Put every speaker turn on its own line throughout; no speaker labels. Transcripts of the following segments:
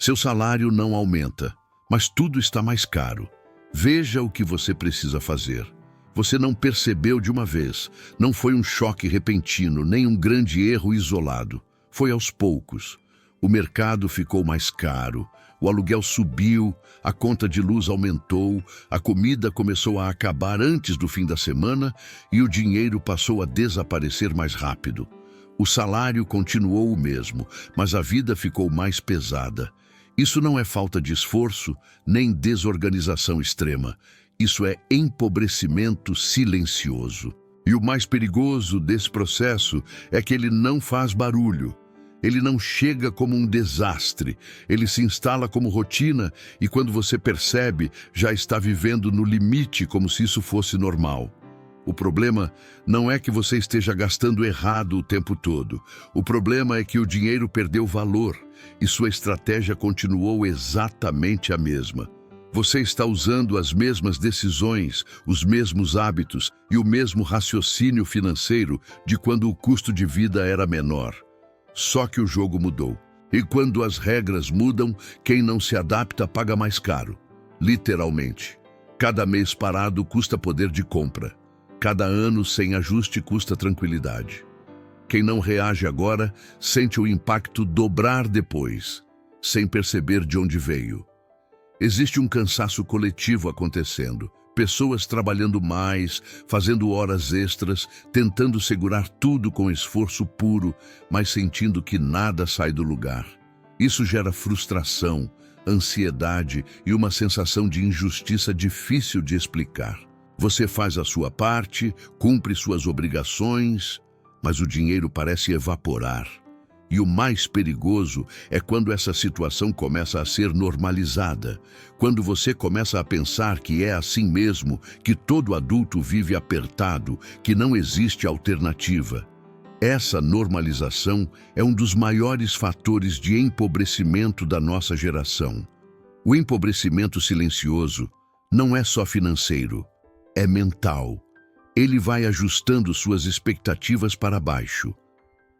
Seu salário não aumenta, mas tudo está mais caro. Veja o que você precisa fazer. Você não percebeu de uma vez, não foi um choque repentino, nem um grande erro isolado. Foi aos poucos. O mercado ficou mais caro, o aluguel subiu, a conta de luz aumentou, a comida começou a acabar antes do fim da semana e o dinheiro passou a desaparecer mais rápido. O salário continuou o mesmo, mas a vida ficou mais pesada. Isso não é falta de esforço, nem desorganização extrema. Isso é empobrecimento silencioso. E o mais perigoso desse processo é que ele não faz barulho. Ele não chega como um desastre, ele se instala como rotina e quando você percebe, já está vivendo no limite como se isso fosse normal. O problema não é que você esteja gastando errado o tempo todo. O problema é que o dinheiro perdeu valor e sua estratégia continuou exatamente a mesma. Você está usando as mesmas decisões, os mesmos hábitos e o mesmo raciocínio financeiro de quando o custo de vida era menor. Só que o jogo mudou. E quando as regras mudam, quem não se adapta paga mais caro. Literalmente. Cada mês parado custa poder de compra. Cada ano sem ajuste custa tranquilidade. Quem não reage agora sente o impacto dobrar depois, sem perceber de onde veio. Existe um cansaço coletivo acontecendo. Pessoas trabalhando mais, fazendo horas extras, tentando segurar tudo com esforço puro, mas sentindo que nada sai do lugar. Isso gera frustração, ansiedade e uma sensação de injustiça difícil de explicar. Você faz a sua parte, cumpre suas obrigações, mas o dinheiro parece evaporar. E o mais perigoso é quando essa situação começa a ser normalizada, quando você começa a pensar que é assim mesmo, que todo adulto vive apertado, que não existe alternativa. Essa normalização é um dos maiores fatores de empobrecimento da nossa geração. O empobrecimento silencioso não é só financeiro, é mental. Ele vai ajustando suas expectativas para baixo.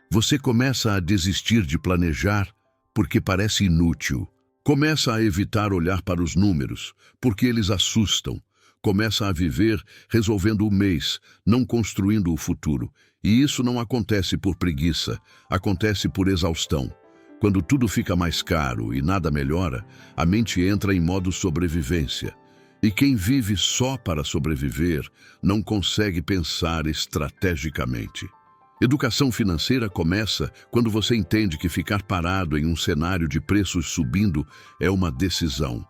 Você começa a desistir de planejar porque parece inútil. Começa a evitar olhar para os números, porque eles assustam. Começa a viver resolvendo o mês, não construindo o futuro. E isso não acontece por preguiça, acontece por exaustão. Quando tudo fica mais caro e nada melhora, a mente entra em modo sobrevivência. E quem vive só para sobreviver não consegue pensar estrategicamente. Educação financeira começa quando você entende que ficar parado em um cenário de preços subindo é uma decisão,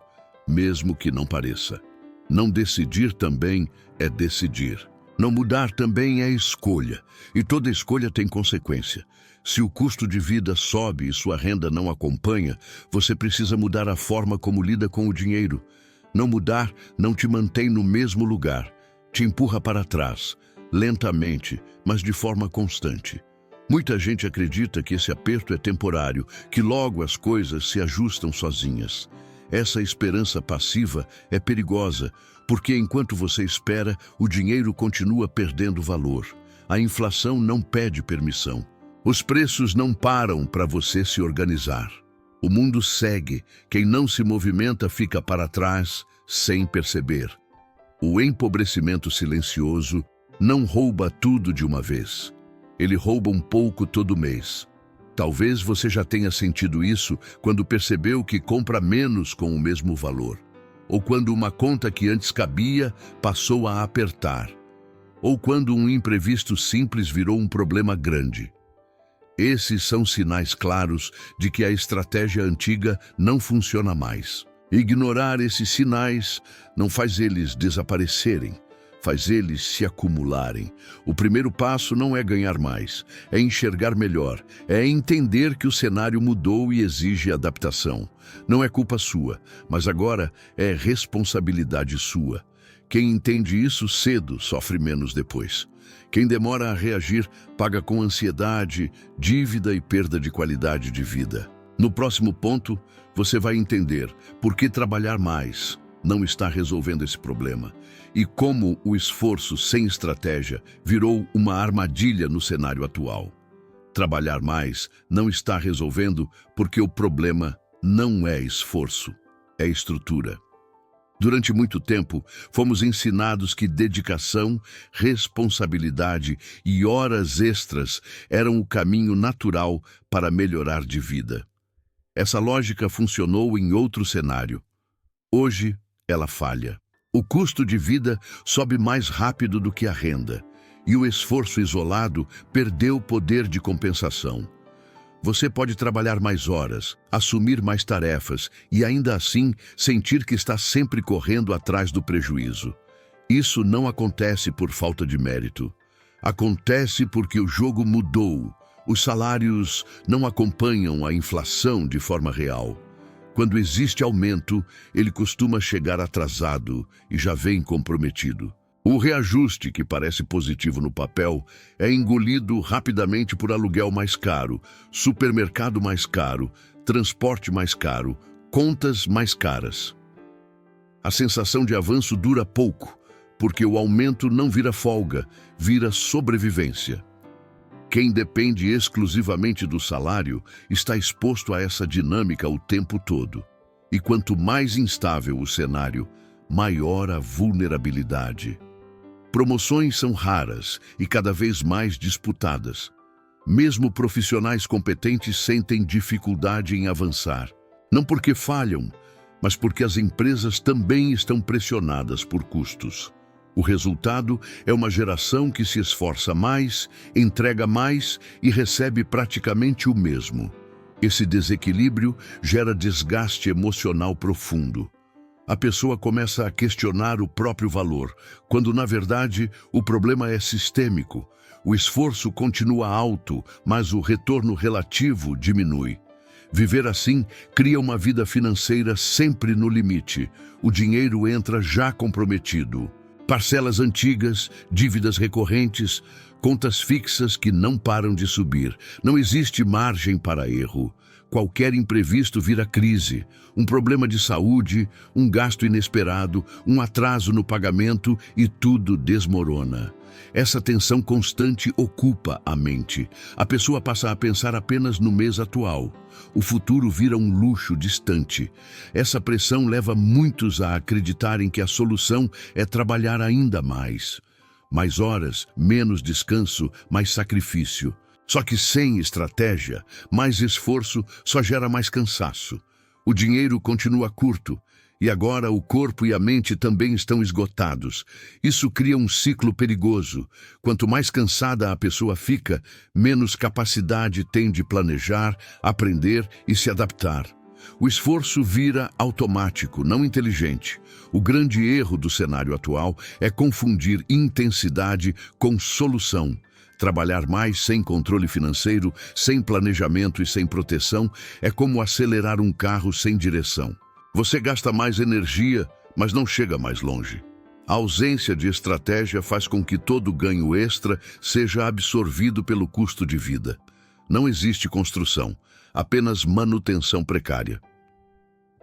mesmo que não pareça. Não decidir também é decidir. Não mudar também é escolha, e toda escolha tem consequência. Se o custo de vida sobe e sua renda não acompanha, você precisa mudar a forma como lida com o dinheiro. Não mudar não te mantém no mesmo lugar, te empurra para trás, lentamente, mas de forma constante. Muita gente acredita que esse aperto é temporário, que logo as coisas se ajustam sozinhas. Essa esperança passiva é perigosa, porque enquanto você espera, o dinheiro continua perdendo valor. A inflação não pede permissão. Os preços não param para você se organizar. O mundo segue, quem não se movimenta fica para trás, sem perceber. O empobrecimento silencioso não rouba tudo de uma vez. Ele rouba um pouco todo mês. Talvez você já tenha sentido isso quando percebeu que compra menos com o mesmo valor. Ou quando uma conta que antes cabia passou a apertar. Ou quando um imprevisto simples virou um problema grande. Esses são sinais claros de que a estratégia antiga não funciona mais. Ignorar esses sinais não faz eles desaparecerem, faz eles se acumularem. O primeiro passo não é ganhar mais, é enxergar melhor, é entender que o cenário mudou e exige adaptação. Não é culpa sua, mas agora é responsabilidade sua. Quem entende isso cedo sofre menos depois. Quem demora a reagir paga com ansiedade, dívida e perda de qualidade de vida. No próximo ponto, você vai entender por que trabalhar mais não está resolvendo esse problema e como o esforço sem estratégia virou uma armadilha no cenário atual. Trabalhar mais não está resolvendo porque o problema não é esforço, é estrutura. Durante muito tempo, fomos ensinados que dedicação, responsabilidade e horas extras eram o caminho natural para melhorar de vida. Essa lógica funcionou em outro cenário. Hoje, ela falha. O custo de vida sobe mais rápido do que a renda, e o esforço isolado perdeu o poder de compensação. Você pode trabalhar mais horas, assumir mais tarefas e ainda assim sentir que está sempre correndo atrás do prejuízo. Isso não acontece por falta de mérito. Acontece porque o jogo mudou. Os salários não acompanham a inflação de forma real. Quando existe aumento, ele costuma chegar atrasado e já vem comprometido. O reajuste, que parece positivo no papel, é engolido rapidamente por aluguel mais caro, supermercado mais caro, transporte mais caro, contas mais caras. A sensação de avanço dura pouco, porque o aumento não vira folga, vira sobrevivência. Quem depende exclusivamente do salário está exposto a essa dinâmica o tempo todo. E quanto mais instável o cenário, maior a vulnerabilidade. Promoções são raras e cada vez mais disputadas. Mesmo profissionais competentes sentem dificuldade em avançar. Não porque falham, mas porque as empresas também estão pressionadas por custos. O resultado é uma geração que se esforça mais, entrega mais e recebe praticamente o mesmo. Esse desequilíbrio gera desgaste emocional profundo. A pessoa começa a questionar o próprio valor, quando, na verdade, o problema é sistêmico. O esforço continua alto, mas o retorno relativo diminui. Viver assim cria uma vida financeira sempre no limite. O dinheiro entra já comprometido. Parcelas antigas, dívidas recorrentes, contas fixas que não param de subir. Não existe margem para erro. Qualquer imprevisto vira crise, um problema de saúde, um gasto inesperado, um atraso no pagamento e tudo desmorona. Essa tensão constante ocupa a mente. A pessoa passa a pensar apenas no mês atual. O futuro vira um luxo distante. Essa pressão leva muitos a acreditarem que a solução é trabalhar ainda mais. Mais horas, menos descanso, mais sacrifício. Só que sem estratégia, mais esforço só gera mais cansaço. O dinheiro continua curto e agora o corpo e a mente também estão esgotados. Isso cria um ciclo perigoso. Quanto mais cansada a pessoa fica, menos capacidade tem de planejar, aprender e se adaptar. O esforço vira automático, não inteligente. O grande erro do cenário atual é confundir intensidade com solução. Trabalhar mais sem controle financeiro, sem planejamento e sem proteção é como acelerar um carro sem direção. Você gasta mais energia, mas não chega mais longe. A ausência de estratégia faz com que todo ganho extra seja absorvido pelo custo de vida. Não existe construção, apenas manutenção precária.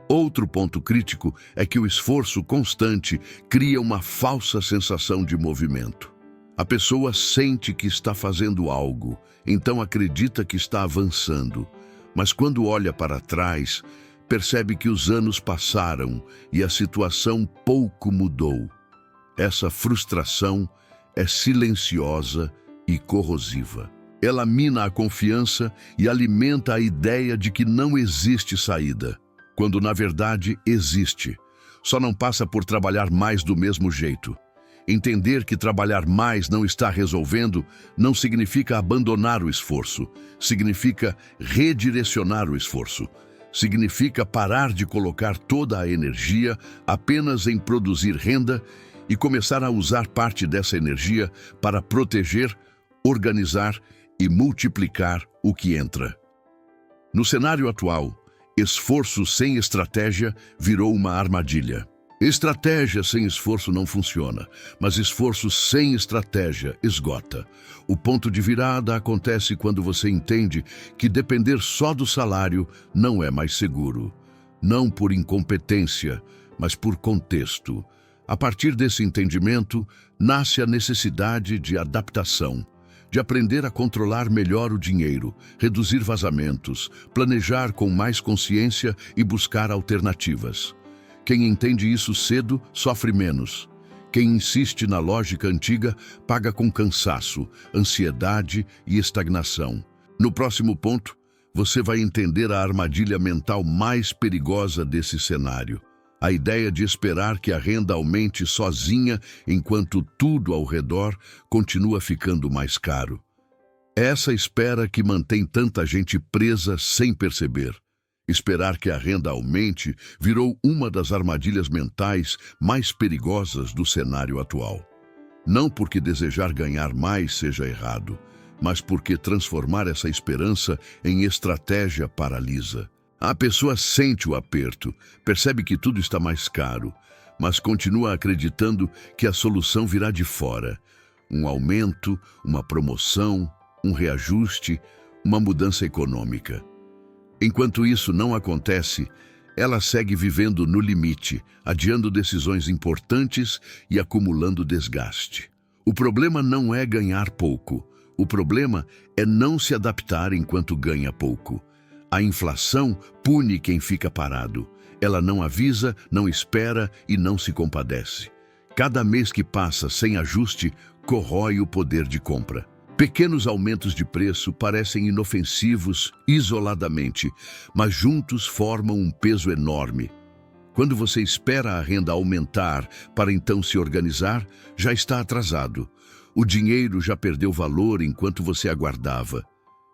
Outro ponto crítico é que o esforço constante cria uma falsa sensação de movimento. A pessoa sente que está fazendo algo, então acredita que está avançando. Mas quando olha para trás, percebe que os anos passaram e a situação pouco mudou. Essa frustração é silenciosa e corrosiva. Ela mina a confiança e alimenta a ideia de que não existe saída, quando na verdade existe. Só não passa por trabalhar mais do mesmo jeito. Entender que trabalhar mais não está resolvendo não significa abandonar o esforço, significa redirecionar o esforço, significa parar de colocar toda a energia apenas em produzir renda e começar a usar parte dessa energia para proteger, organizar e multiplicar o que entra. No cenário atual, esforço sem estratégia virou uma armadilha. Estratégia sem esforço não funciona, mas esforço sem estratégia esgota. O ponto de virada acontece quando você entende que depender só do salário não é mais seguro. Não por incompetência, mas por contexto. A partir desse entendimento, nasce a necessidade de adaptação. de aprender a controlar melhor o dinheiro, reduzir vazamentos, planejar com mais consciência e buscar alternativas. Quem entende isso cedo sofre menos. Quem insiste na lógica antiga paga com cansaço, ansiedade e estagnação. No próximo ponto, você vai entender a armadilha mental mais perigosa desse cenário. A ideia de esperar que a renda aumente sozinha enquanto tudo ao redor continua ficando mais caro. É essa espera que mantém tanta gente presa sem perceber. Esperar que a renda aumente virou uma das armadilhas mentais mais perigosas do cenário atual. Não porque desejar ganhar mais seja errado, mas porque transformar essa esperança em estratégia paralisa. A pessoa sente o aperto, percebe que tudo está mais caro, mas continua acreditando que a solução virá de fora. Um aumento, uma promoção, um reajuste, uma mudança econômica. Enquanto isso não acontece, ela segue vivendo no limite, adiando decisões importantes e acumulando desgaste. O problema não é ganhar pouco. O problema é não se adaptar enquanto ganha pouco. A inflação pune quem fica parado. Ela não avisa, não espera e não se compadece. Cada mês que passa sem ajuste corrói o poder de compra. Pequenos aumentos de preço parecem inofensivos isoladamente, mas juntos formam um peso enorme. Quando você espera a renda aumentar para então se organizar, já está atrasado. O dinheiro já perdeu valor enquanto você aguardava.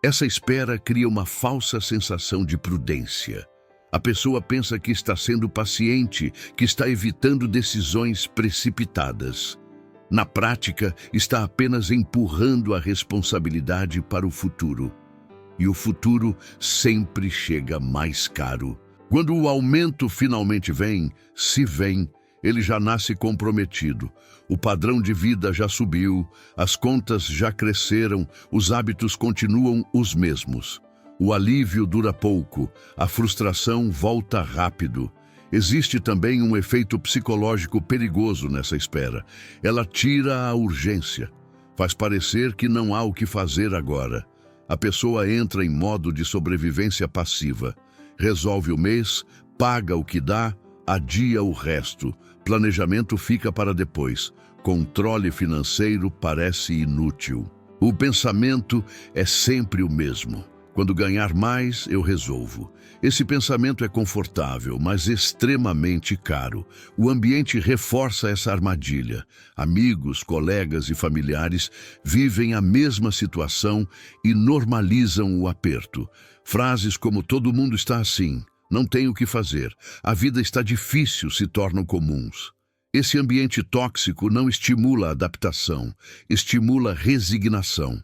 Essa espera cria uma falsa sensação de prudência. A pessoa pensa que está sendo paciente, que está evitando decisões precipitadas. Na prática, está apenas empurrando a responsabilidade para o futuro. E o futuro sempre chega mais caro. Quando o aumento finalmente vem, se vem, ele já nasce comprometido. O padrão de vida já subiu, as contas já cresceram, os hábitos continuam os mesmos. O alívio dura pouco, a frustração volta rápido. Existe também um efeito psicológico perigoso nessa espera. Ela tira a urgência, faz parecer que não há o que fazer agora. A pessoa entra em modo de sobrevivência passiva. Resolve o mês, paga o que dá, adia o resto. Planejamento fica para depois. Controle financeiro parece inútil. O pensamento é sempre o mesmo. Quando ganhar mais, eu resolvo. Esse pensamento é confortável, mas extremamente caro. O ambiente reforça essa armadilha. Amigos, colegas e familiares vivem a mesma situação e normalizam o aperto. Frases como "todo mundo está assim", "não tem o que fazer", "a vida está difícil" se tornam comuns. Esse ambiente tóxico não estimula a adaptação, estimula resignação.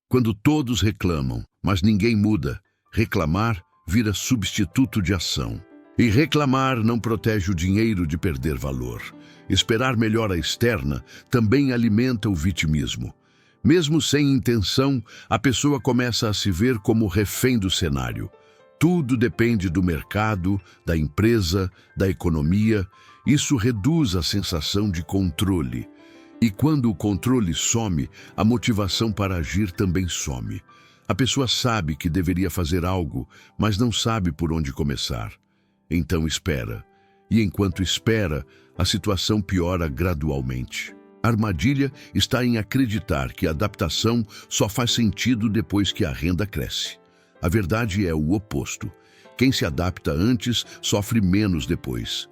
Quando todos reclamam, mas ninguém muda, reclamar vira substituto de ação. E reclamar não protege o dinheiro de perder valor. Esperar melhora externa também alimenta o vitimismo. Mesmo sem intenção, a pessoa começa a se ver como refém do cenário. Tudo depende do mercado, da empresa, da economia. Isso reduz a sensação de controle. E quando o controle some, a motivação para agir também some. A pessoa sabe que deveria fazer algo, mas não sabe por onde começar. Então espera. E enquanto espera, a situação piora gradualmente. A armadilha está em acreditar que a adaptação só faz sentido depois que a renda cresce. A verdade é o oposto. Quem se adapta antes sofre menos depois.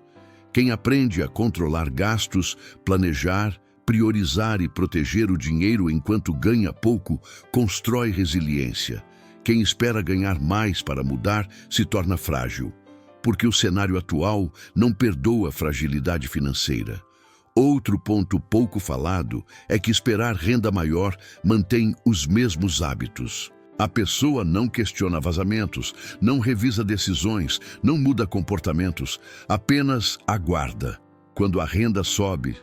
Quem aprende a controlar gastos, planejar, priorizar e proteger o dinheiro enquanto ganha pouco, constrói resiliência. Quem espera ganhar mais para mudar se torna frágil, porque o cenário atual não perdoa a fragilidade financeira. Outro ponto pouco falado é que esperar renda maior mantém os mesmos hábitos. A pessoa não questiona vazamentos, não revisa decisões, não muda comportamentos, apenas aguarda. Quando a renda sobe,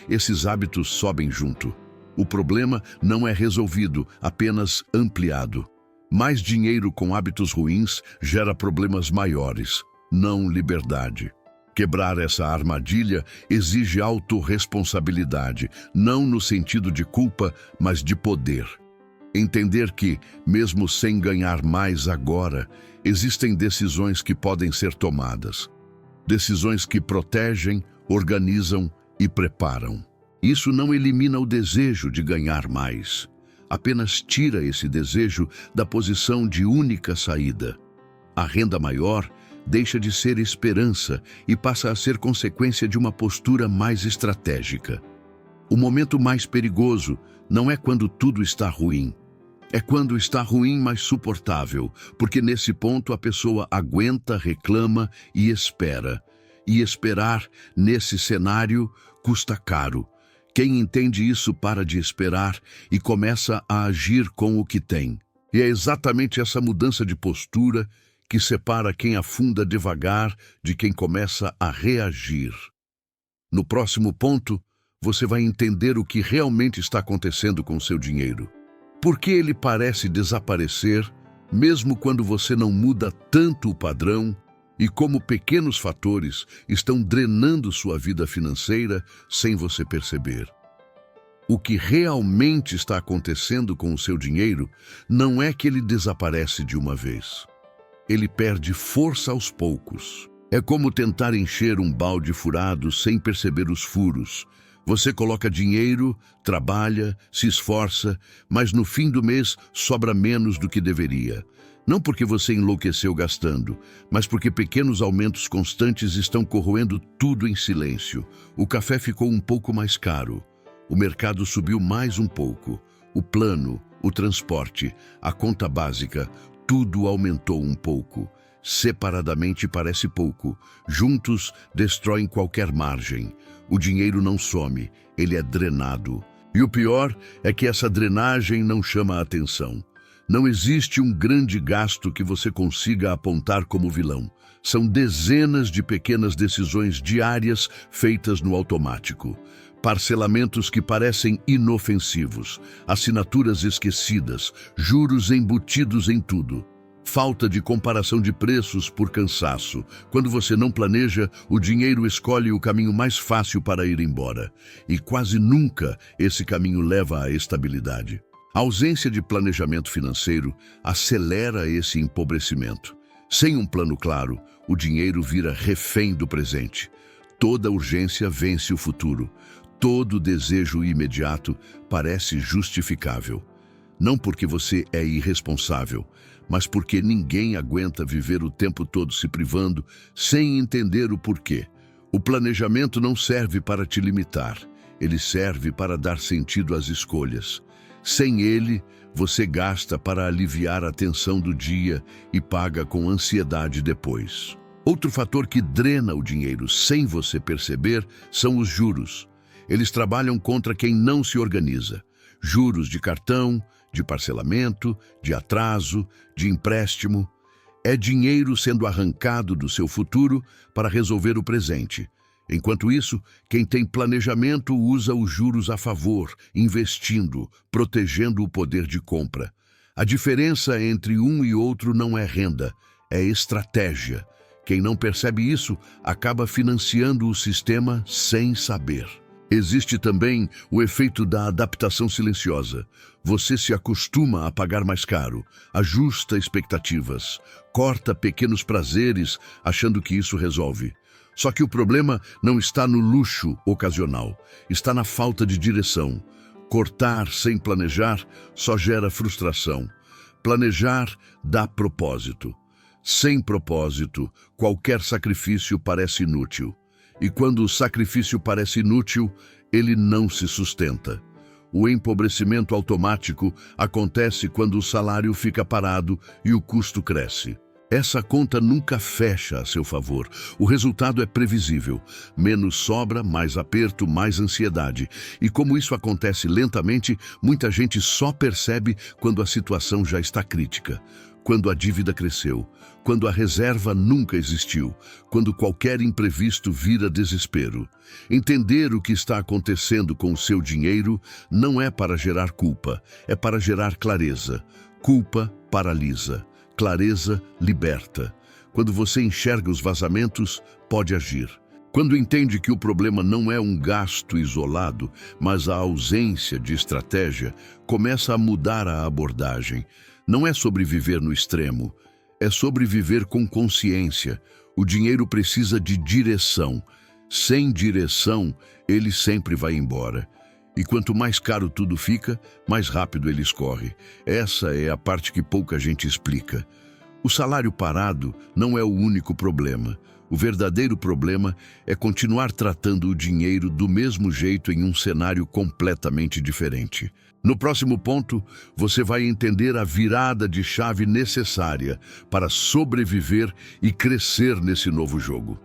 esses hábitos sobem junto. O problema não é resolvido, apenas ampliado. Mais dinheiro com hábitos ruins gera problemas maiores, não liberdade. Quebrar essa armadilha exige autorresponsabilidade, não no sentido de culpa, mas de poder. Entender que, mesmo sem ganhar mais agora, existem decisões que podem ser tomadas. Decisões que protegem, organizam e preparam. Isso não elimina o desejo de ganhar mais. Apenas tira esse desejo da posição de única saída. A renda maior deixa de ser esperança e passa a ser consequência de uma postura mais estratégica. O momento mais perigoso não é quando tudo está ruim. É quando está ruim, mas suportável, porque nesse ponto a pessoa aguenta, reclama e espera. E esperar, nesse cenário, custa caro. Quem entende isso para de esperar e começa a agir com o que tem. E é exatamente essa mudança de postura que separa quem afunda devagar de quem começa a reagir. No próximo ponto, você vai entender o que realmente está acontecendo com o seu dinheiro. Por que ele parece desaparecer, mesmo quando você não muda tanto o padrão, e como pequenos fatores estão drenando sua vida financeira sem você perceber. O que realmente está acontecendo com o seu dinheiro não é que ele desaparece de uma vez. Ele perde força aos poucos. É como tentar encher um balde furado sem perceber os furos. Você coloca dinheiro, trabalha, se esforça, mas no fim do mês sobra menos do que deveria. Não porque você enlouqueceu gastando, mas porque pequenos aumentos constantes estão corroendo tudo em silêncio. O café ficou um pouco mais caro. O mercado subiu mais um pouco. O plano, o transporte, a conta básica, tudo aumentou um pouco. Separadamente parece pouco. Juntos destroem qualquer margem. O dinheiro não some, ele é drenado. E o pior é que essa drenagem não chama a atenção. Não existe um grande gasto que você consiga apontar como vilão. São dezenas de pequenas decisões diárias feitas no automático. Parcelamentos que parecem inofensivos, assinaturas esquecidas, juros embutidos em tudo. Falta de comparação de preços por cansaço. Quando você não planeja, o dinheiro escolhe o caminho mais fácil para ir embora. E quase nunca esse caminho leva à estabilidade. A ausência de planejamento financeiro acelera esse empobrecimento. Sem um plano claro, o dinheiro vira refém do presente. Toda urgência vence o futuro. Todo desejo imediato parece justificável. Não porque você é irresponsável, mas porque ninguém aguenta viver o tempo todo se privando sem entender o porquê. O planejamento não serve para te limitar, ele serve para dar sentido às escolhas. Sem ele, você gasta para aliviar a tensão do dia e paga com ansiedade depois. Outro fator que drena o dinheiro sem você perceber são os juros. Eles trabalham contra quem não se organiza. Juros de cartão, de parcelamento, de atraso, de empréstimo. É dinheiro sendo arrancado do seu futuro para resolver o presente. Enquanto isso, quem tem planejamento usa os juros a favor, investindo, protegendo o poder de compra. A diferença entre um e outro não é renda, é estratégia. Quem não percebe isso acaba financiando o sistema sem saber. Existe também o efeito da adaptação silenciosa. Você se acostuma a pagar mais caro, ajusta expectativas, corta pequenos prazeres achando que isso resolve. Só que o problema não está no luxo ocasional, está na falta de direção. Cortar sem planejar só gera frustração. Planejar dá propósito. Sem propósito, qualquer sacrifício parece inútil. E quando o sacrifício parece inútil, ele não se sustenta. O empobrecimento automático acontece quando o salário fica parado e o custo cresce. Essa conta nunca fecha a seu favor. O resultado é previsível. Menos sobra, mais aperto, mais ansiedade. E como isso acontece lentamente, muita gente só percebe quando a situação já está crítica. Quando a dívida cresceu, quando a reserva nunca existiu, quando qualquer imprevisto vira desespero. Entender o que está acontecendo com o seu dinheiro não é para gerar culpa, é para gerar clareza. Culpa paralisa, clareza liberta. Quando você enxerga os vazamentos, pode agir. Quando entende que o problema não é um gasto isolado, mas a ausência de estratégia, começa a mudar a abordagem. Não é sobre viver no extremo, é sobre viver com consciência. O dinheiro precisa de direção. Sem direção, ele sempre vai embora. E quanto mais caro tudo fica, mais rápido ele escorre. Essa é a parte que pouca gente explica. O salário parado não é o único problema. O verdadeiro problema é continuar tratando o dinheiro do mesmo jeito em um cenário completamente diferente. No próximo ponto, você vai entender a virada de chave necessária para sobreviver e crescer nesse novo jogo.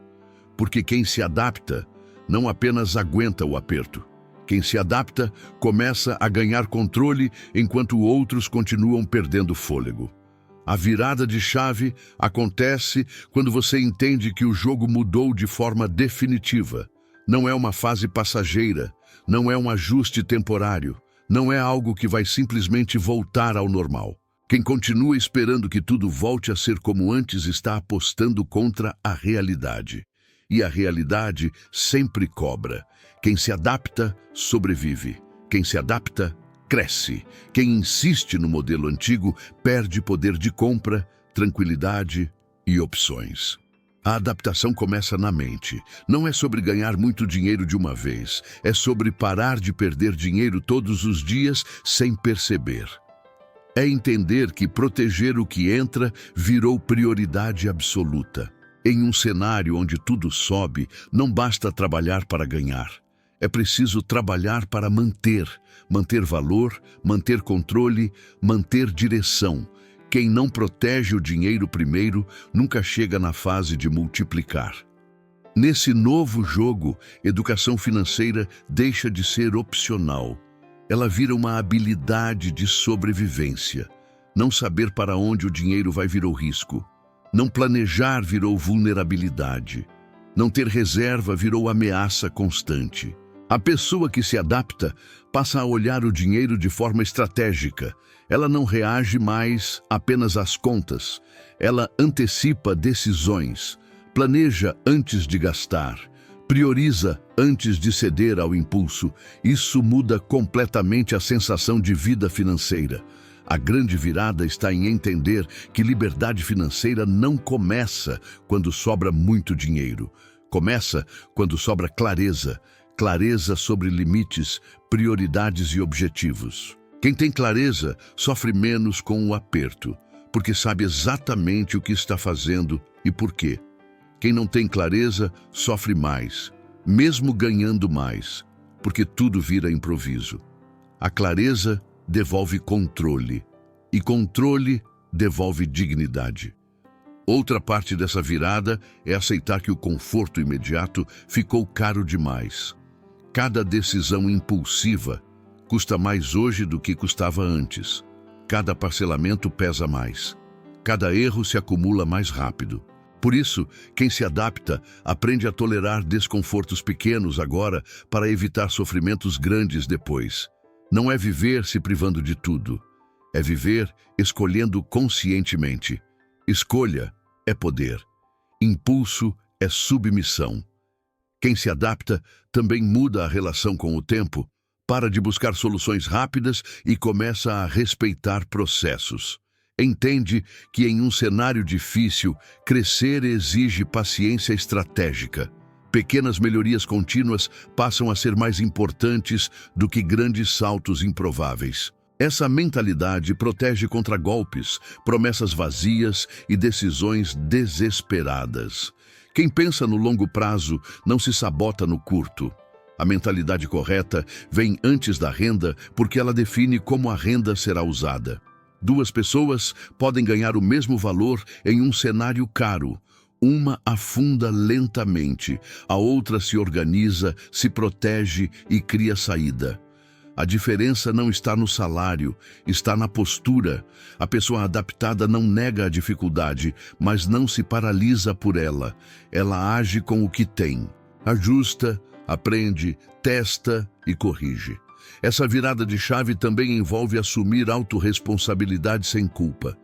Porque quem se adapta não apenas aguenta o aperto. Quem se adapta começa a ganhar controle enquanto outros continuam perdendo fôlego. A virada de chave acontece quando você entende que o jogo mudou de forma definitiva. Não é uma fase passageira, não é um ajuste temporário, não é algo que vai simplesmente voltar ao normal. Quem continua esperando que tudo volte a ser como antes está apostando contra a realidade. E a realidade sempre cobra. Quem se adapta, sobrevive. Quem se adapta, cresce. Quem insiste no modelo antigo perde poder de compra, tranquilidade e opções. A adaptação começa na mente. Não é sobre ganhar muito dinheiro de uma vez. É sobre parar de perder dinheiro todos os dias sem perceber. É entender que proteger o que entra virou prioridade absoluta. Em um cenário onde tudo sobe, não basta trabalhar para ganhar. É preciso trabalhar para manter valor, manter controle, manter direção. Quem não protege o dinheiro primeiro nunca chega na fase de multiplicar. Nesse novo jogo, educação financeira deixa de ser opcional. Ela vira uma habilidade de sobrevivência. Não saber para onde o dinheiro vai virou risco. Não planejar virou vulnerabilidade. Não ter reserva virou ameaça constante. A pessoa que se adapta passa a olhar o dinheiro de forma estratégica. Ela não reage mais apenas às contas. Ela antecipa decisões, planeja antes de gastar, prioriza antes de ceder ao impulso. Isso muda completamente a sensação de vida financeira. A grande virada está em entender que liberdade financeira não começa quando sobra muito dinheiro. Começa quando sobra clareza. Clareza sobre limites, prioridades e objetivos. Quem tem clareza sofre menos com o aperto, porque sabe exatamente o que está fazendo e por quê. Quem não tem clareza sofre mais, mesmo ganhando mais, porque tudo vira improviso. A clareza devolve controle, e controle devolve dignidade. Outra parte dessa virada é aceitar que o conforto imediato ficou caro demais. Cada decisão impulsiva custa mais hoje do que custava antes. Cada parcelamento pesa mais. Cada erro se acumula mais rápido. Por isso, quem se adapta aprende a tolerar desconfortos pequenos agora para evitar sofrimentos grandes depois. Não é viver se privando de tudo. É viver escolhendo conscientemente. Escolha é poder. Impulso é submissão. Quem se adapta também muda a relação com o tempo, para de buscar soluções rápidas e começa a respeitar processos. Entende que em um cenário difícil, crescer exige paciência estratégica. Pequenas melhorias contínuas passam a ser mais importantes do que grandes saltos improváveis. Essa mentalidade protege contra golpes, promessas vazias e decisões desesperadas. Quem pensa no longo prazo não se sabota no curto. A mentalidade correta vem antes da renda porque ela define como a renda será usada. Duas pessoas podem ganhar o mesmo valor em um cenário caro. Uma afunda lentamente, a outra se organiza, se protege e cria saída. A diferença não está no salário, está na postura. A pessoa adaptada não nega a dificuldade, mas não se paralisa por ela. Ela age com o que tem. Ajusta, aprende, testa e corrige. Essa virada de chave também envolve assumir autorresponsabilidade sem culpa.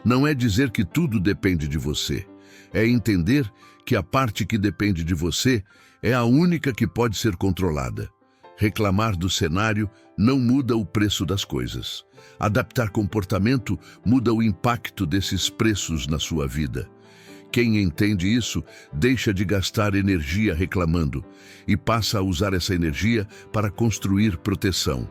Não é dizer que tudo depende de você. é entender que a parte que depende de você é a única que pode ser controlada. Reclamar do cenário não muda o preço das coisas. Adaptar comportamento muda o impacto desses preços na sua vida. Quem entende isso deixa de gastar energia reclamando e passa a usar essa energia para construir proteção.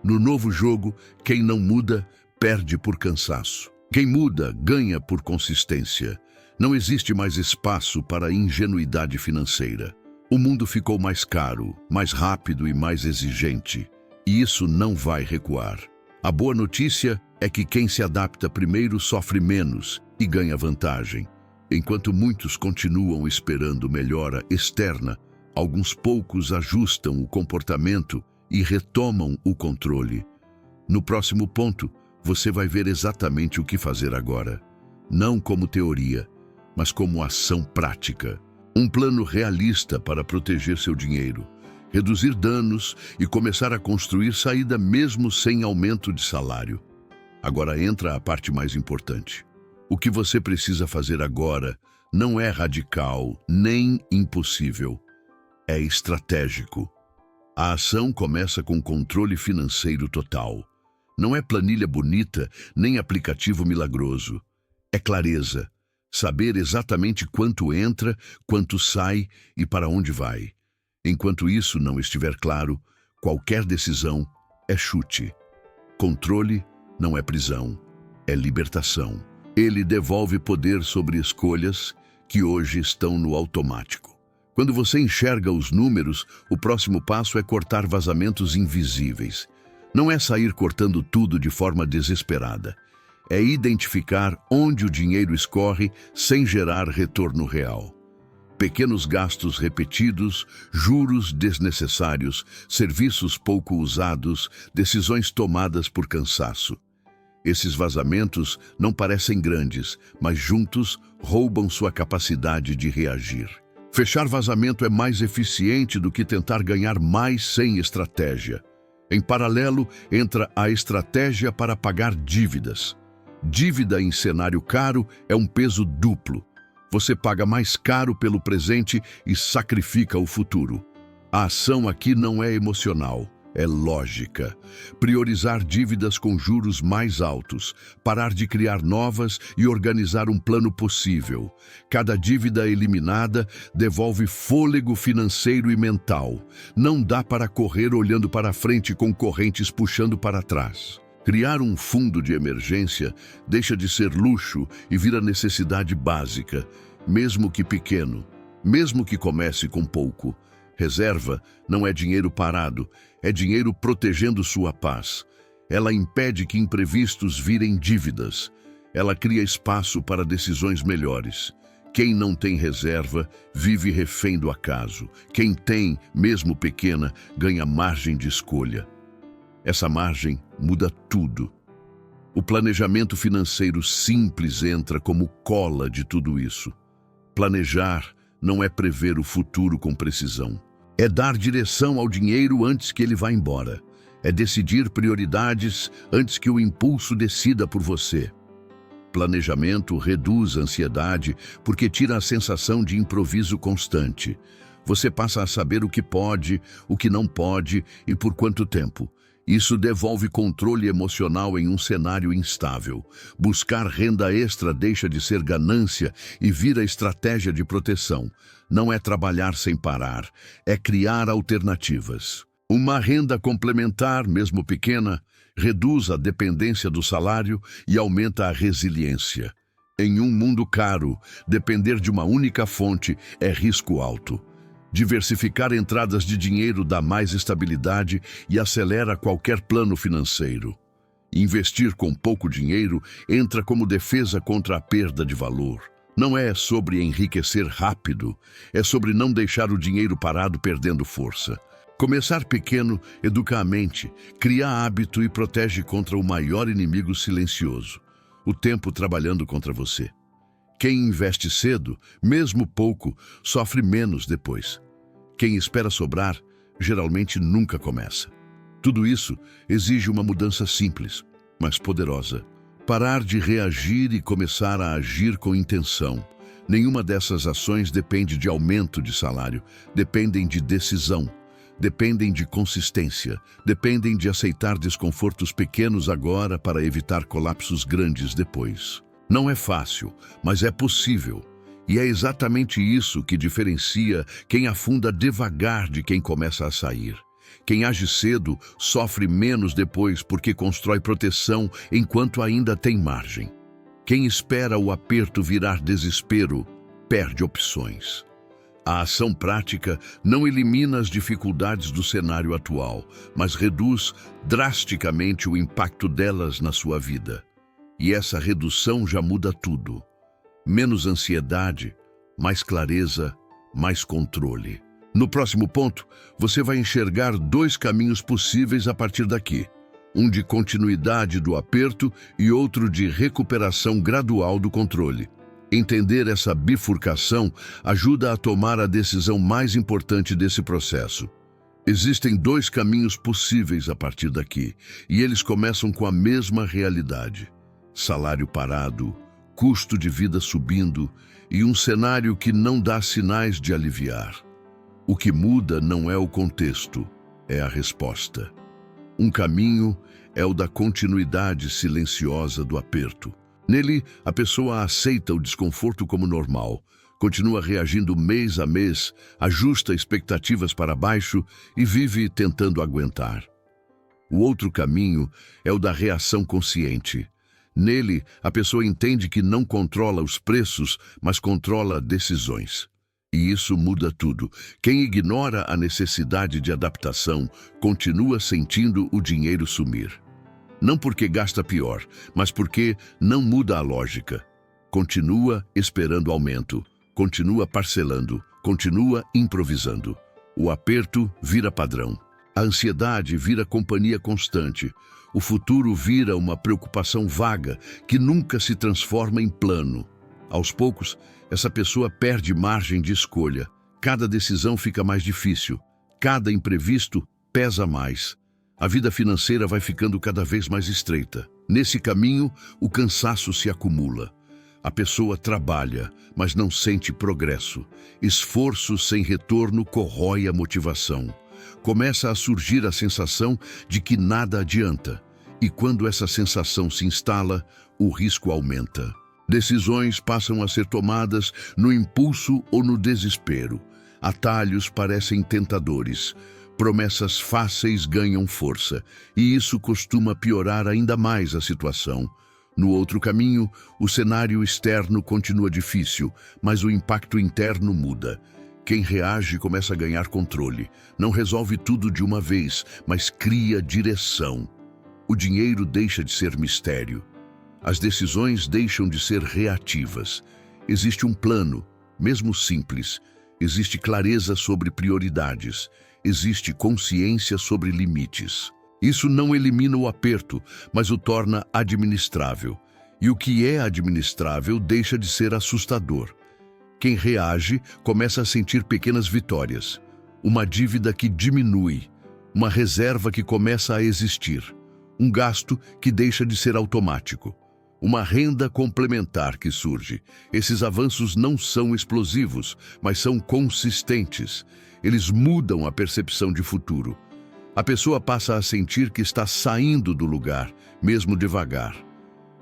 No novo jogo, quem não muda perde por cansaço. Quem muda ganha por consistência. Não existe mais espaço para ingenuidade financeira. O mundo ficou mais caro, mais rápido e mais exigente. E isso não vai recuar. A boa notícia é que quem se adapta primeiro sofre menos e ganha vantagem. Enquanto muitos continuam esperando melhora externa, alguns poucos ajustam o comportamento e retomam o controle. No próximo ponto, você vai ver exatamente o que fazer agora. Não como teoria, mas como ação prática. Um plano realista para proteger seu dinheiro, reduzir danos e começar a construir saída mesmo sem aumento de salário. Agora entra a parte mais importante. O que você precisa fazer agora não é radical nem impossível. É estratégico. A ação começa com controle financeiro total. Não é planilha bonita nem aplicativo milagroso. É clareza. Saber exatamente quanto entra, quanto sai e para onde vai. Enquanto isso não estiver claro, qualquer decisão é chute. Controle não é prisão, é libertação. Ele devolve poder sobre escolhas que hoje estão no automático. Quando você enxerga os números, o próximo passo é cortar vazamentos invisíveis. Não é sair cortando tudo de forma desesperada. É identificar onde o dinheiro escorre sem gerar retorno real. Pequenos gastos repetidos, juros desnecessários, serviços pouco usados, decisões tomadas por cansaço. Esses vazamentos não parecem grandes, mas juntos roubam sua capacidade de reagir. Fechar vazamento é mais eficiente do que tentar ganhar mais sem estratégia. Em paralelo, entra a estratégia para pagar dívidas. Dívida em cenário caro é um peso duplo. Você paga mais caro pelo presente e sacrifica o futuro. A ação aqui não é emocional, é lógica. Priorizar dívidas com juros mais altos, parar de criar novas e organizar um plano possível. Cada dívida eliminada devolve fôlego financeiro e mental. Não dá para correr olhando para frente com correntes puxando para trás. Criar um fundo de emergência deixa de ser luxo e vira necessidade básica, mesmo que pequeno, mesmo que comece com pouco. Reserva não é dinheiro parado, é dinheiro protegendo sua paz. Ela impede que imprevistos virem dívidas. Ela cria espaço para decisões melhores. Quem não tem reserva vive refém do acaso. Quem tem, mesmo pequena, ganha margem de escolha. Essa margem muda tudo. O planejamento financeiro simples entra como cola de tudo isso. Planejar não é prever o futuro com precisão. É dar direção ao dinheiro antes que ele vá embora. É decidir prioridades antes que o impulso decida por você. Planejamento reduz a ansiedade porque tira a sensação de improviso constante. Você passa a saber o que pode, o que não pode e por quanto tempo. Isso devolve controle emocional em um cenário instável. Buscar renda extra deixa de ser ganância e vira estratégia de proteção. Não é trabalhar sem parar, é criar alternativas. Uma renda complementar, mesmo pequena, reduz a dependência do salário e aumenta a resiliência. Em um mundo caro, depender de uma única fonte é risco alto. Diversificar entradas de dinheiro dá mais estabilidade e acelera qualquer plano financeiro. Investir com pouco dinheiro entra como defesa contra a perda de valor. Não é sobre enriquecer rápido, é sobre não deixar o dinheiro parado perdendo força. Começar pequeno educa a mente, cria hábito e protege contra o maior inimigo silencioso, o tempo trabalhando contra você. Quem investe cedo, mesmo pouco, sofre menos depois. Quem espera sobrar, geralmente nunca começa. Tudo isso exige uma mudança simples, mas poderosa. Parar de reagir e começar a agir com intenção. Nenhuma dessas ações depende de aumento de salário, dependem de decisão, dependem de consistência, dependem de aceitar desconfortos pequenos agora para evitar colapsos grandes depois. Não é fácil, mas é possível. E é exatamente isso que diferencia quem afunda devagar de quem começa a sair. Quem age cedo sofre menos depois porque constrói proteção enquanto ainda tem margem. Quem espera o aperto virar desespero, perde opções. A ação prática não elimina as dificuldades do cenário atual, mas reduz drasticamente o impacto delas na sua vida. E essa redução já muda tudo. Menos ansiedade, mais clareza, mais controle. No próximo ponto, você vai enxergar 2 caminhos possíveis a partir daqui. Um de continuidade do aperto e outro de recuperação gradual do controle. Entender essa bifurcação ajuda a tomar a decisão mais importante desse processo. Existem 2 caminhos possíveis a partir daqui, e eles começam com a mesma realidade. Salário parado, custo de vida subindo e um cenário que não dá sinais de aliviar. O que muda não é o contexto, é a resposta. Um caminho é o da continuidade silenciosa do aperto. Nele, a pessoa aceita o desconforto como normal, continua reagindo mês a mês, ajusta expectativas para baixo e vive tentando aguentar. O outro caminho é o da reação consciente. Nele, a pessoa entende que não controla os preços, mas controla decisões. E isso muda tudo. Quem ignora a necessidade de adaptação continua sentindo o dinheiro sumir. Não porque gasta pior, mas porque não muda a lógica. Continua esperando aumento, continua parcelando, continua improvisando. O aperto vira padrão. A ansiedade vira companhia constante. O futuro vira uma preocupação vaga que nunca se transforma em plano. Aos poucos, essa pessoa perde margem de escolha. Cada decisão fica mais difícil. Cada imprevisto pesa mais. A vida financeira vai ficando cada vez mais estreita. Nesse caminho, o cansaço se acumula. A pessoa trabalha, mas não sente progresso. Esforço sem retorno corrói a motivação. Começa a surgir a sensação de que nada adianta. E quando essa sensação se instala, o risco aumenta. Decisões passam a ser tomadas no impulso ou no desespero. Atalhos parecem tentadores. Promessas fáceis ganham força, e isso costuma piorar ainda mais a situação. No outro caminho, o cenário externo continua difícil, mas o impacto interno muda. Quem reage começa a ganhar controle. Não resolve tudo de uma vez, mas cria direção. O dinheiro deixa de ser mistério. As decisões deixam de ser reativas. Existe um plano, mesmo simples. Existe clareza sobre prioridades. Existe consciência sobre limites. Isso não elimina o aperto, mas o torna administrável. E o que é administrável deixa de ser assustador. Quem reage começa a sentir pequenas vitórias. Uma dívida que diminui. Uma reserva que começa a existir. Um gasto que deixa de ser automático. Uma renda complementar que surge. Esses avanços não são explosivos, mas são consistentes. Eles mudam a percepção de futuro. A pessoa passa a sentir que está saindo do lugar, mesmo devagar.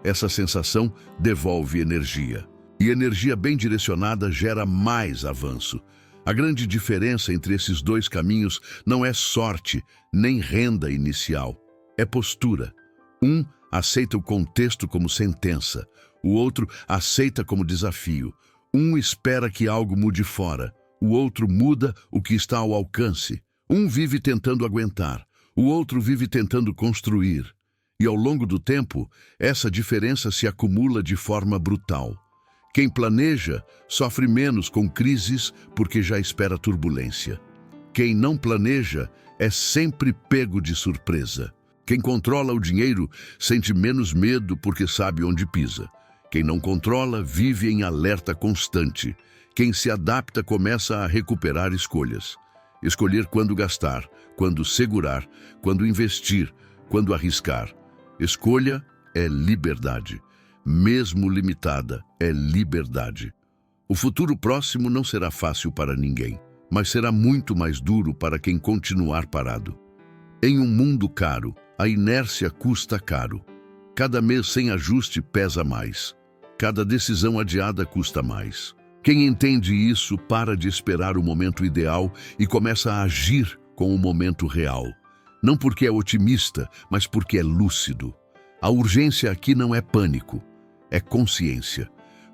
Essa sensação devolve energia. E energia bem direcionada gera mais avanço. A grande diferença entre esses 2 caminhos não é sorte, nem renda inicial. É postura. Um aceita o contexto como sentença. O outro aceita como desafio. Um espera que algo mude fora. O outro muda o que está ao alcance. Um vive tentando aguentar. O outro vive tentando construir. E ao longo do tempo, essa diferença se acumula de forma brutal. Quem planeja sofre menos com crises porque já espera turbulência. Quem não planeja é sempre pego de surpresa. Quem controla o dinheiro sente menos medo porque sabe onde pisa. Quem não controla vive em alerta constante. Quem se adapta começa a recuperar escolhas. Escolher quando gastar, quando segurar, quando investir, quando arriscar. Escolha é liberdade. Mesmo limitada, é liberdade. O futuro próximo não será fácil para ninguém, mas será muito mais duro para quem continuar parado. Em um mundo caro, a inércia custa caro. Cada mês sem ajuste pesa mais. Cada decisão adiada custa mais. Quem entende isso para de esperar o momento ideal e começa a agir com o momento real. Não porque é otimista, mas porque é lúcido. A urgência aqui não é pânico, é consciência.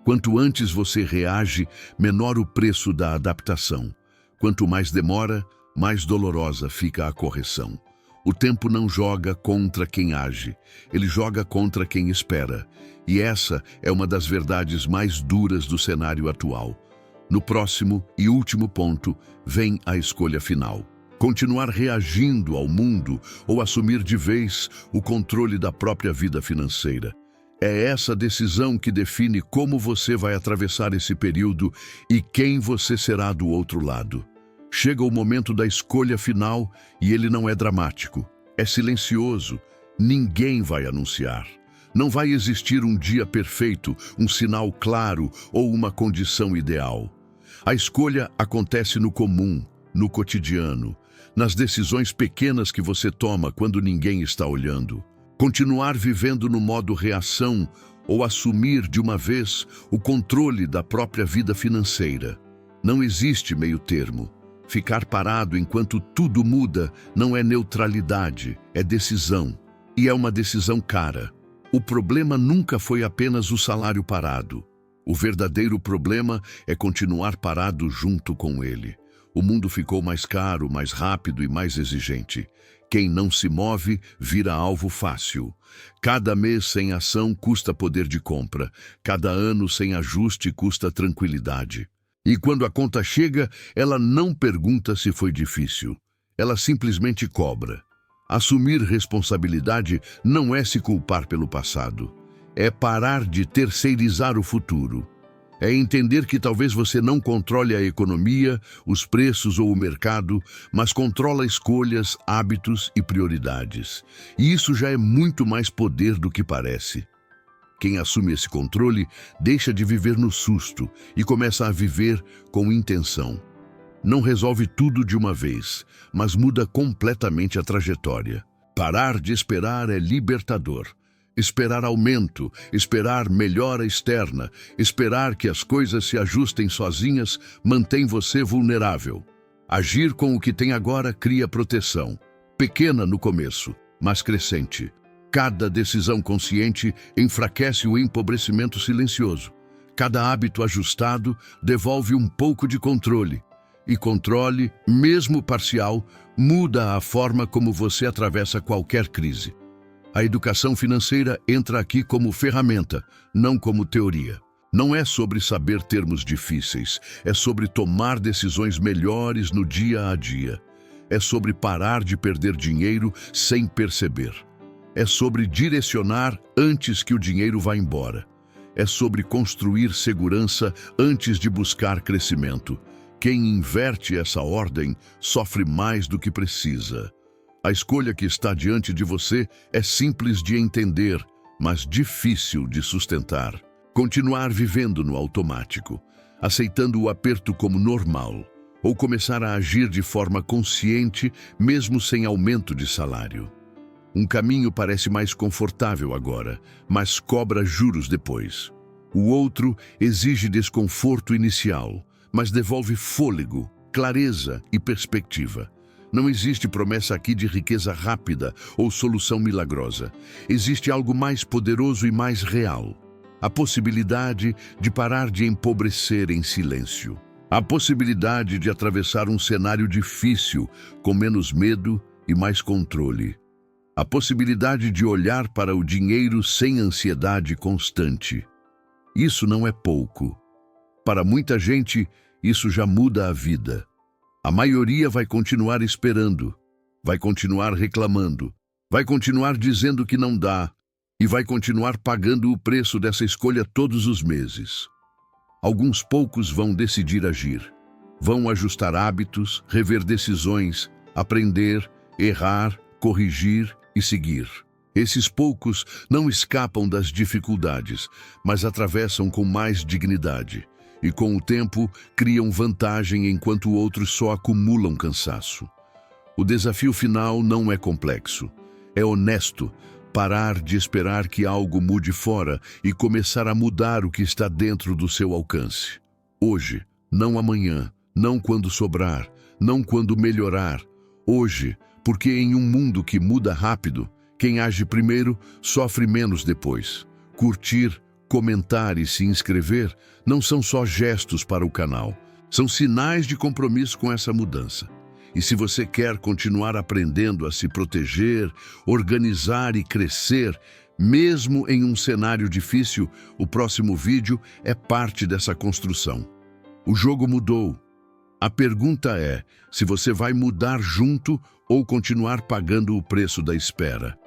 Quanto antes você reage, menor o preço da adaptação. Quanto mais demora, mais dolorosa fica a correção. O tempo não joga contra quem age, ele joga contra quem espera. E essa é uma das verdades mais duras do cenário atual. No próximo e último ponto, vem a escolha final. Continuar reagindo ao mundo ou assumir de vez o controle da própria vida financeira. É essa decisão que define como você vai atravessar esse período e quem você será do outro lado. Chega o momento da escolha final e ele não é dramático, é silencioso. Ninguém vai anunciar. Não vai existir um dia perfeito, um sinal claro ou uma condição ideal. A escolha acontece no comum, no cotidiano, nas decisões pequenas que você toma quando ninguém está olhando. Continuar vivendo no modo reação ou assumir de uma vez o controle da própria vida financeira. Não existe meio termo. Ficar parado enquanto tudo muda não é neutralidade, é decisão. E é uma decisão cara. O problema nunca foi apenas o salário parado. O verdadeiro problema é continuar parado junto com ele. O mundo ficou mais caro, mais rápido e mais exigente. Quem não se move vira alvo fácil. Cada mês sem ação custa poder de compra. Cada ano sem ajuste custa tranquilidade. E quando a conta chega, ela não pergunta se foi difícil. Ela simplesmente cobra. Assumir responsabilidade não é se culpar pelo passado. É parar de terceirizar o futuro. É entender que talvez você não controle a economia, os preços ou o mercado, mas controla escolhas, hábitos e prioridades. E isso já é muito mais poder do que parece. Quem assume esse controle deixa de viver no susto e começa a viver com intenção. Não resolve tudo de uma vez, mas muda completamente a trajetória. Parar de esperar é libertador. Esperar aumento, esperar melhora externa, esperar que as coisas se ajustem sozinhas, mantém você vulnerável. Agir com o que tem agora cria proteção. Pequena no começo, mas crescente. Cada decisão consciente enfraquece o empobrecimento silencioso. Cada hábito ajustado devolve um pouco de controle. E controle, mesmo parcial, muda a forma como você atravessa qualquer crise. A educação financeira entra aqui como ferramenta, não como teoria. Não é sobre saber termos difíceis, é sobre tomar decisões melhores no dia a dia. É sobre parar de perder dinheiro sem perceber. É sobre direcionar antes que o dinheiro vá embora. É sobre construir segurança antes de buscar crescimento. Quem inverte essa ordem sofre mais do que precisa. A escolha que está diante de você é simples de entender, mas difícil de sustentar. Continuar vivendo no automático, aceitando o aperto como normal, ou começar a agir de forma consciente, mesmo sem aumento de salário. Um caminho parece mais confortável agora, mas cobra juros depois. O outro exige desconforto inicial, mas devolve fôlego, clareza e perspectiva. Não existe promessa aqui de riqueza rápida ou solução milagrosa. Existe algo mais poderoso e mais real. A possibilidade de parar de empobrecer em silêncio. A possibilidade de atravessar um cenário difícil com menos medo e mais controle. A possibilidade de olhar para o dinheiro sem ansiedade constante. Isso não é pouco. Para muita gente, isso já muda a vida. A maioria vai continuar esperando, vai continuar reclamando, vai continuar dizendo que não dá e vai continuar pagando o preço dessa escolha todos os meses. Alguns poucos vão decidir agir, vão ajustar hábitos, rever decisões, aprender, errar, corrigir e seguir. Esses poucos não escapam das dificuldades, mas atravessam com mais dignidade. e com o tempo criam vantagem enquanto outros só acumulam cansaço. O desafio final não é complexo. É honesto, parar de esperar que algo mude fora e começar a mudar o que está dentro do seu alcance. Hoje, não amanhã, não quando sobrar, não quando melhorar. Hoje, porque em um mundo que muda rápido, quem age primeiro sofre menos depois. Curtir, comentar e se inscrever não são só gestos para o canal, são sinais de compromisso com essa mudança. E se você quer continuar aprendendo a se proteger, organizar e crescer, mesmo em um cenário difícil, o próximo vídeo é parte dessa construção. O jogo mudou. A pergunta é se você vai mudar junto ou continuar pagando o preço da espera.